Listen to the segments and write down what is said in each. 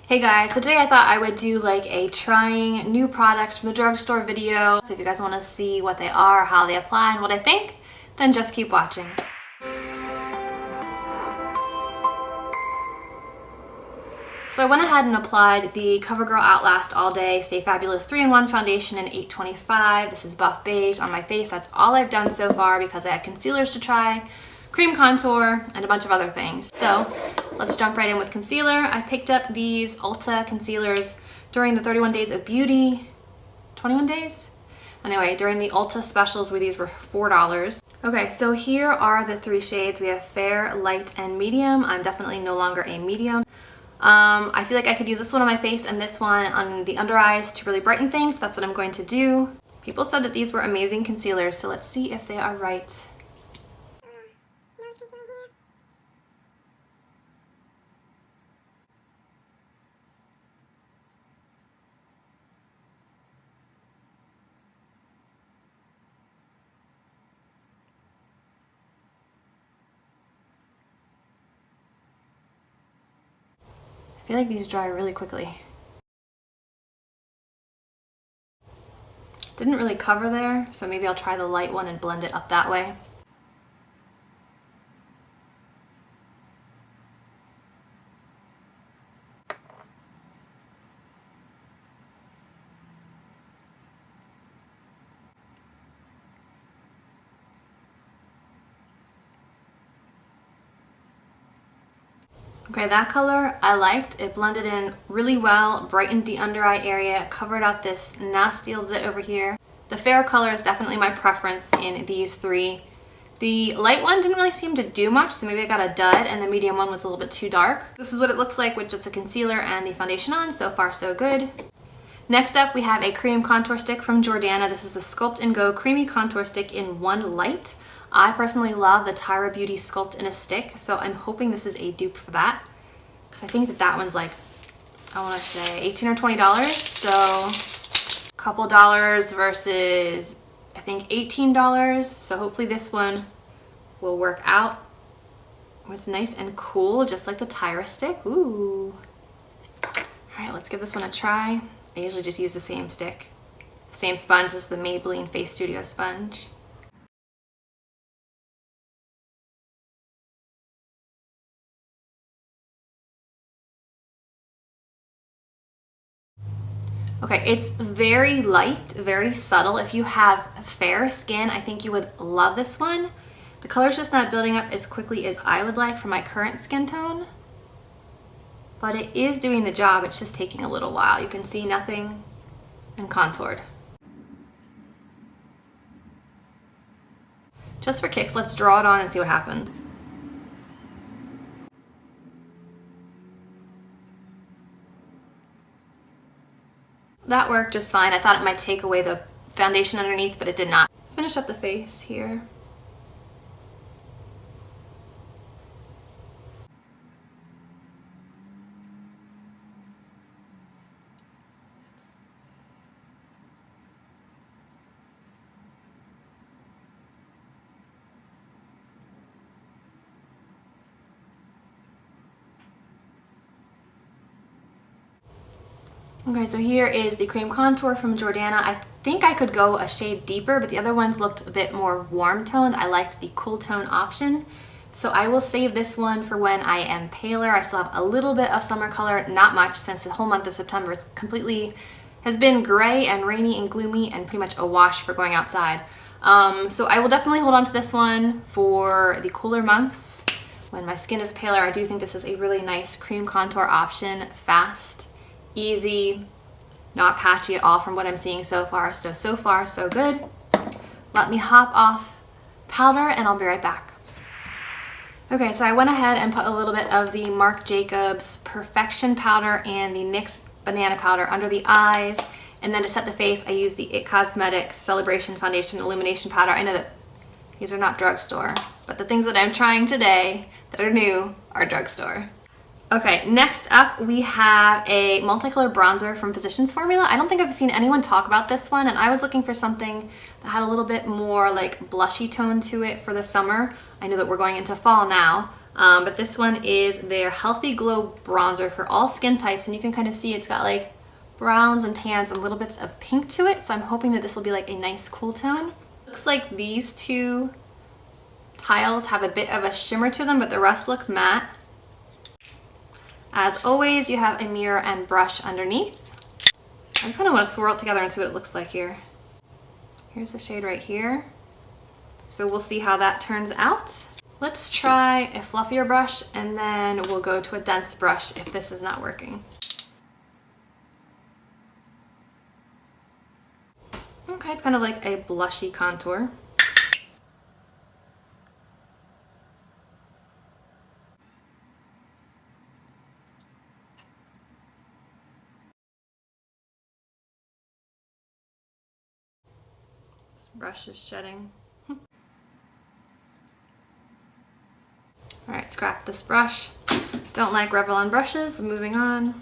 Hey guys, so today I thought I would do like a trying new products from the drugstore video. So if you guys want to see what they are, how they apply, and what I think, then just keep watching. So I went ahead and applied the Covergirl Outlast All Day Stay Fabulous 3-in-1 Foundation in 825. This is buff beige on my face. That's all I've done so far because I had concealers to try, cream contour, and a bunch of other things. So let's jump right in with concealer. I picked up these Ulta concealers during the 31 Days of Beauty, 21 days? Anyway, during the Ulta specials where these were $4. Okay, so here are the three shades. We have fair, light, and medium. I'm definitely no longer a medium. I feel like I could use this one on my face and this one on the under eyes to really brighten things. So that's what I'm going to do. People said that these were amazing concealers, so let's see if they are right. I feel like these dry really quickly. Didn't really cover there, so maybe I'll try the light one and blend it up that way. Okay, that color I liked. It blended in really well, brightened the under eye area, covered up this nasty old zit over here. The fair color is definitely my preference in these three. The light one didn't really seem to do much, so maybe I got a dud, and the medium one was a little bit too dark. This is what it looks like with just the concealer and the foundation on. So far, so good. Next up, we have a cream contour stick from Jordana. This is the Sculpt and Go Creamy Contour Stick in One Light. I personally love the Tyra Beauty Sculpt in a Stick, so I'm hoping this is a dupe for that. Because I think that that one's like, I want to say $18 or $20, so a couple dollars versus I think $18. So hopefully this one will work out. It's nice and cool, just like the Tyra stick. Ooh. All right, let's give this one a try. I usually just use the same stick. Same sponge as the Maybelline Face Studio sponge. Okay, it's very light, very subtle. If you have fair skin, I think you would love this one. The color's just not building up as quickly as I would like for my current skin tone. But it is doing the job, it's just taking a little while. You can see nothing and contoured. Just for kicks, let's draw it on and see what happens. That worked just fine. I thought it might take away the foundation underneath, but it did not. Finish up the face here. Okay, so here is the cream contour from Jordana. I think I could go a shade deeper, but the other ones looked a bit more warm toned. I liked the cool tone option. So I will save this one for when I am paler. I still have a little bit of summer color, not much, since the whole month of September has been gray and rainy and gloomy and pretty much a wash for going outside. So I will definitely hold on to this one for the cooler months. When my skin is paler, I do think this is a really nice cream contour option. Fast, easy, not patchy at all from what I'm seeing so far. So far, so good. Let me hop off powder and I'll be right back. Okay, so I went ahead and put a little bit of the Marc Jacobs Perfection powder and the NYX Banana powder under the eyes. And then to set the face, I used the It Cosmetics Celebration Foundation Illumination powder. I know that these are not drugstore, but the things that I'm trying today that are new are drugstore. Okay, next up we have a multicolor bronzer from Physicians Formula. I don't think I've seen anyone talk about this one, and I was looking for something that had a little bit more like blushy tone to it for the summer. I know that we're going into fall now, But this one is their Healthy Glow Bronzer for all skin types. And you can kind of see it's got like browns and tans and little bits of pink to it. So I'm hoping that this will be like a nice cool tone. Looks like these two tiles have a bit of a shimmer to them, but the rest look matte. As always, you have a mirror and brush underneath. I just kind of want to swirl it together and see what it looks like here. Here's the shade right here. So we'll see how that turns out. Let's try a fluffier brush and then we'll go to a dense brush if this is not working. Okay, it's kind of like a blushy contour. This brush is shedding. All right, scrap this brush. Don't like Revlon brushes, moving on.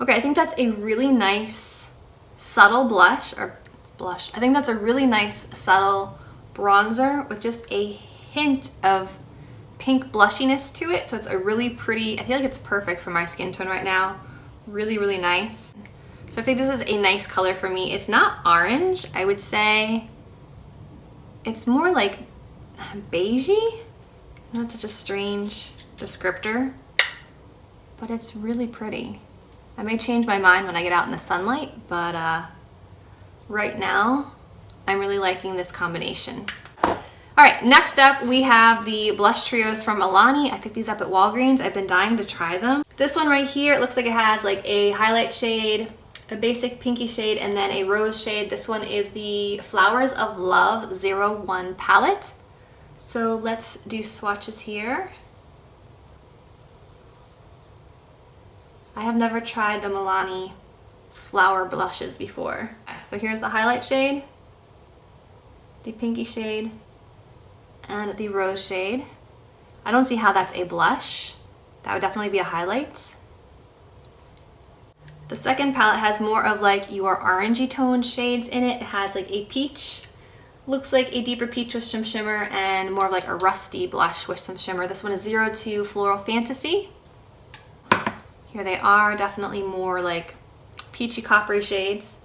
Okay, I think that's a really nice subtle blush. I think that's a really nice subtle bronzer with just a hint of pink blushiness to it. So it's a really pretty, I feel like it's perfect for my skin tone right now. Really, really nice. So I think this is a nice color for me. It's not orange. I would say it's more like beigey. That's such a strange descriptor, but it's really pretty. I may change my mind when I get out in the sunlight, but right now I'm really liking this combination. All right, next up we have the blush trios from Milani. I picked these up at Walgreens. I've been dying to try them. This one right here, it looks like it has like a highlight shade, a basic pinky shade, and then a rose shade. This one is the Flowers of Love 01 palette. So let's do swatches here. I have never tried the Milani flower blushes before. So here's the highlight shade, the pinky shade, and the rose shade. I don't see how that's a blush. That would definitely be a highlight. The second palette has more of like your orangey toned shades in it. It has like a peach, looks like a deeper peach with some shimmer, and more of like a rusty blush with some shimmer. This one is 02 Floral Fantasy. Here they are, definitely more like peachy coppery shades.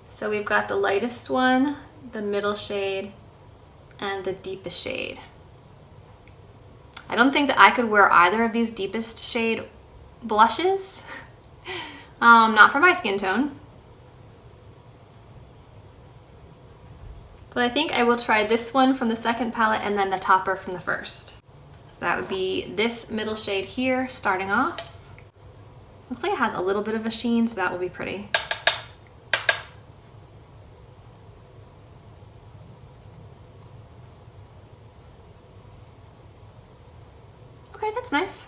So we've got the lightest one, the middle shade, and the deepest shade. I don't think that I could wear either of these deepest shade blushes. Not for my skin tone. But I think I will try this one from the second palette and then the topper from the first. So that would be this middle shade here, starting off. Looks like it has a little bit of a sheen, so that will be pretty. Okay, that's nice.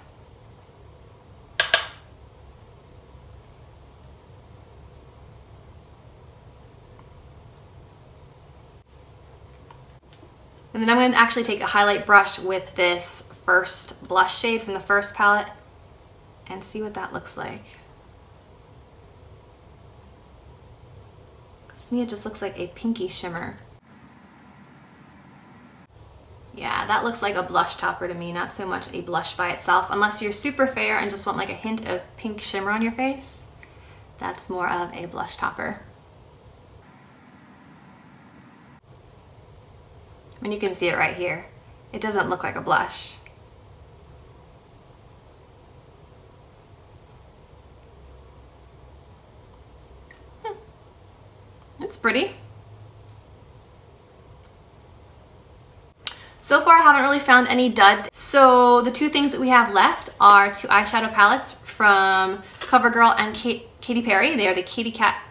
And then I'm going to actually take a highlight brush with this first blush shade from the first palette and see what that looks like. Because to me it just looks like a pinky shimmer. Yeah, that looks like a blush topper to me, not so much a blush by itself. Unless you're super fair and just want like a hint of pink shimmer on your face, that's more of a blush topper. I mean, you can see it right here. It doesn't look like a blush. It's pretty. So far I haven't really found any duds. So the two things that we have left are two eyeshadow palettes from Covergirl and Katy Perry. They are the Katy Cat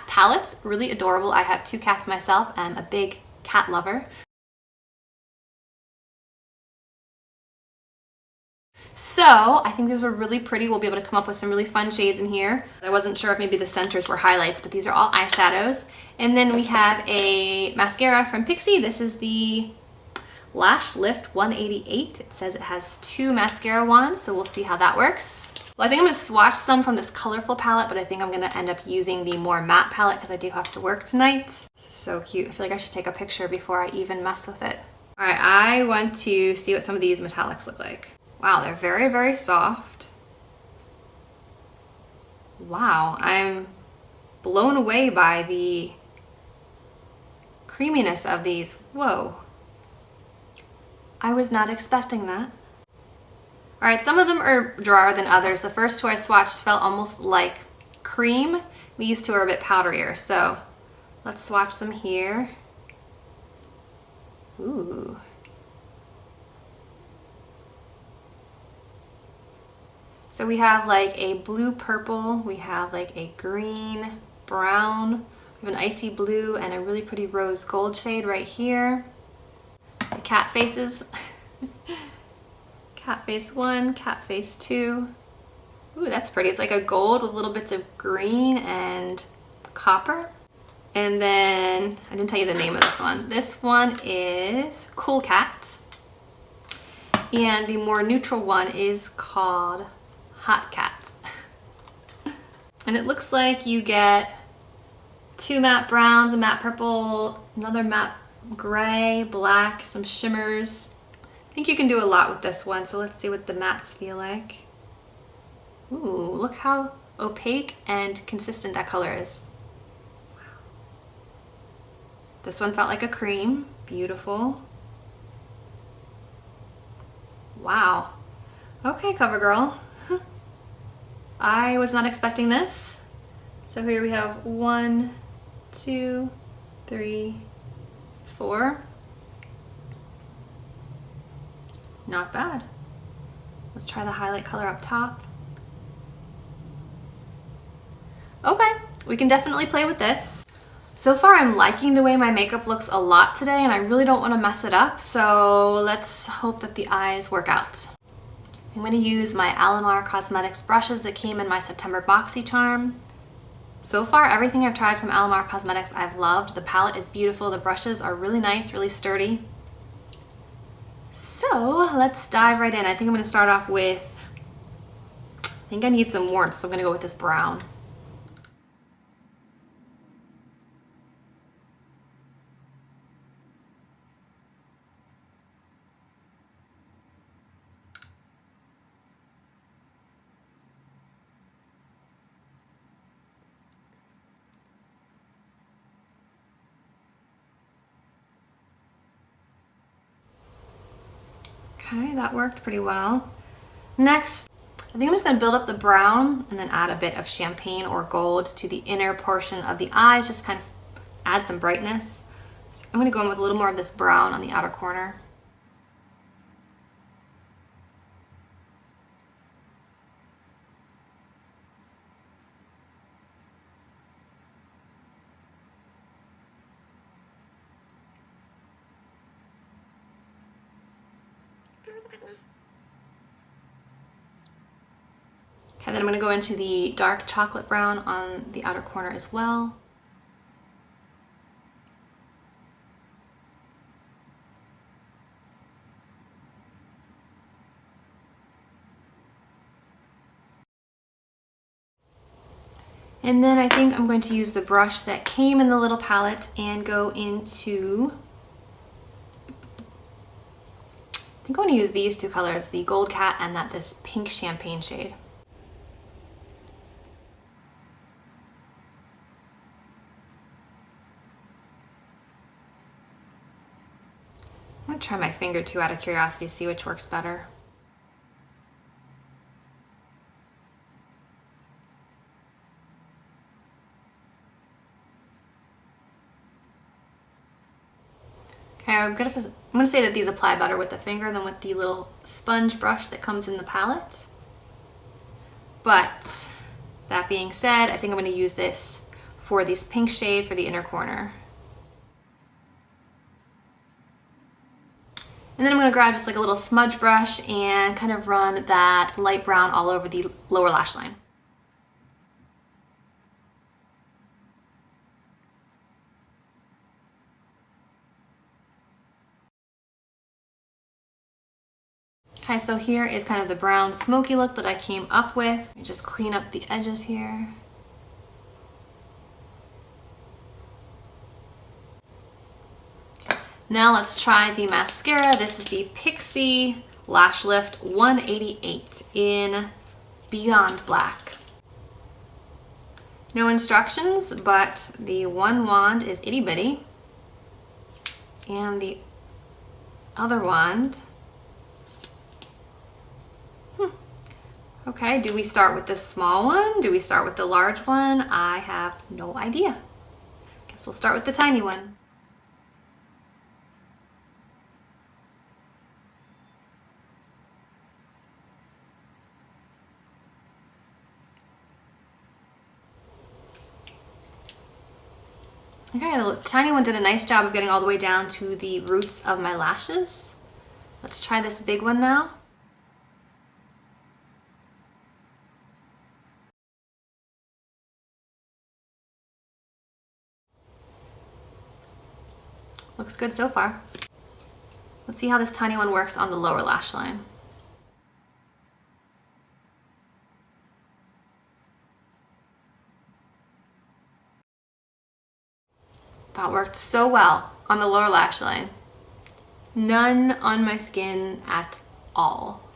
palettes. Really adorable. I have two cats myself. I'm a big cat lover. So I think these are really pretty. We'll be able to come up with some really fun shades in here. I wasn't sure if maybe the centers were highlights, but these are all eyeshadows. And then we have a mascara from Pixi. This is the Lash Lift 188. It says it has two mascara wands, so we'll see how that works. Well, I think I'm going to swatch some from this colorful palette, but I think I'm going to end up using the more matte palette because I do have to work tonight. This is so cute. I feel like I should take a picture before I even mess with it. All right, I want to see what some of these metallics look like. Wow, they're very, very soft. Wow, I'm blown away by the creaminess of these. Whoa. I was not expecting that. All right, some of them are drier than others. The first two I swatched felt almost like cream. These two are a bit powderier, so let's swatch them here. Ooh. So we have like a blue purple, we have like a green, brown, we have an icy blue and a really pretty rose gold shade right here. The cat faces. Cat face 1, cat face 2. Ooh, that's pretty. It's like a gold with little bits of green and copper. And then, I didn't tell you the name of this one. This one is Cool Cat. And the more neutral one is called Hot Cat. And it looks like you get 2 matte browns, a matte purple, another matte gray, black, some shimmers. I think you can do a lot with this one, so let's see what the mattes feel like. Ooh, look how opaque and consistent that color is. Wow. This one felt like a cream. Beautiful. Wow. Okay, Covergirl. I was not expecting this. So here we have 1, 2, 3, 4. Not bad. Let's try the highlight color up top. Okay, we can definitely play with this. So far I'm liking the way my makeup looks a lot today and I really don't want to mess it up, so let's hope that the eyes work out. I'm going to use my Alamar Cosmetics brushes that came in my September BoxyCharm. So far everything I've tried from Alamar Cosmetics I've loved. The palette is beautiful, the brushes are really nice, really sturdy. So let's dive right in. I think I'm going to start off with, I think I need some warmth, so I'm going to go with this brown. Okay, that worked pretty well. Next, I think I'm just going to build up the brown and then add a bit of champagne or gold to the inner portion of the eyes, just kind of add some brightness. So I'm going to go in with a little more of this brown on the outer corner. Okay, then I'm going to go into the dark chocolate brown on the outer corner as well. And then I think I'm going to use the brush that came in the little palette and go into, I think I want to use these two colors, the Gold Cat and this pink champagne shade. I'm going to try my finger too out of curiosity to see which works better. Okay, I'm gonna say that these apply better with the finger than with the little sponge brush that comes in the palette. But that being said, I think I'm gonna use this for this pink shade for the inner corner. And then I'm gonna grab just like a little smudge brush and kind of run that light brown all over the lower lash line. Okay, so here is kind of the brown smoky look that I came up with. Let me just clean up the edges here. Now let's try the mascara. This is the Pixi Lash Lift 188 in Beyond Black. No instructions, but the one wand is itty bitty. And the other wand, okay, do we start with the small one? Do we start with the large one? I have no idea. Guess we'll start with the tiny one. Okay, the tiny one did a nice job of getting all the way down to the roots of my lashes. Let's try this big one now. Looks good so far. Let's see how this tiny one works on the lower lash line. That worked so well on the lower lash line. None on my skin at all.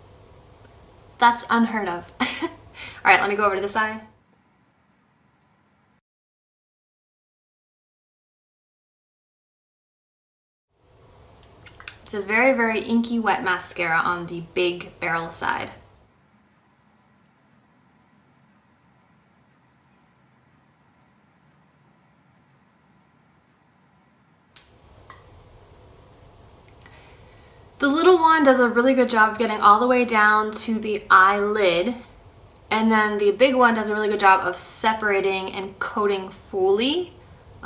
That's unheard of. All right, let me go over to the side. It's a very, very inky wet mascara on the big barrel side. The little one does a really good job of getting all the way down to the eyelid, and then the big one does a really good job of separating and coating fully.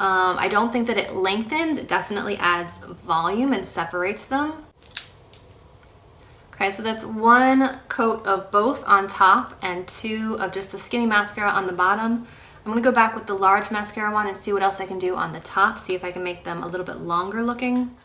I don't think that it lengthens, it definitely adds volume and separates them. Okay, so that's one coat of both on top and two of just the skinny mascara on the bottom. I'm gonna go back with the large mascara one and see what else I can do on the top, see if I can make them a little bit longer looking.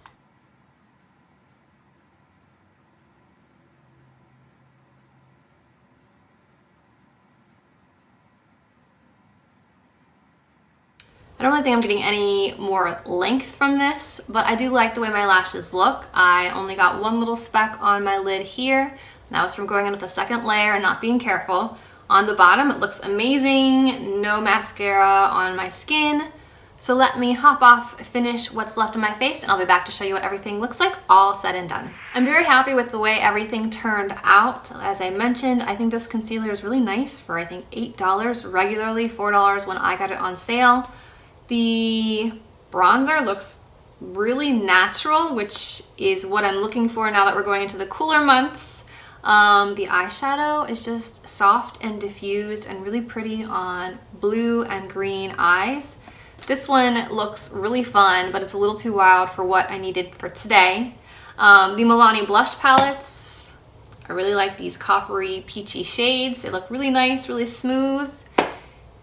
I don't really think I'm getting any more length from this, but I do like the way my lashes look. I only got one little speck on my lid here, and that was from going in with a second layer and not being careful. On the bottom, it looks amazing. No mascara on my skin. So let me hop off, finish what's left of my face, and I'll be back to show you what everything looks like all said and done. I'm very happy with the way everything turned out. As I mentioned, I think this concealer is really nice for I think $8 regularly, $4 when I got it on sale. The bronzer looks really natural, which is what I'm looking for now that we're going into the cooler months. The eyeshadow is just soft and diffused and really pretty on blue and green eyes. This one looks really fun, but it's a little too wild for what I needed for today. The Milani blush palettes, I really like these coppery peachy shades. They look really nice, really smooth.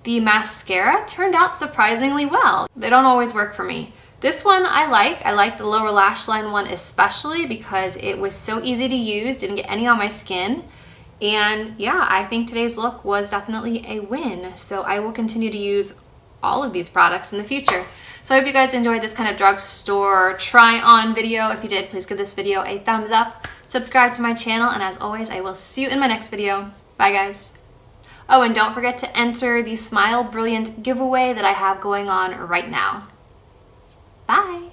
The mascara turned out surprisingly well. They don't always work for me. This one I like the lower lash line one especially because it was so easy to use, didn't get any on my skin. And yeah, I think today's look was definitely a win. So I will continue to use all of these products in the future. So I hope you guys enjoyed this kind of drugstore try on video. If you did, please give this video a thumbs up, subscribe to my channel, and as always, I will see you in my next video. Bye guys. Oh, and don't forget to enter the Smile Brilliant giveaway that I have going on right now. Bye.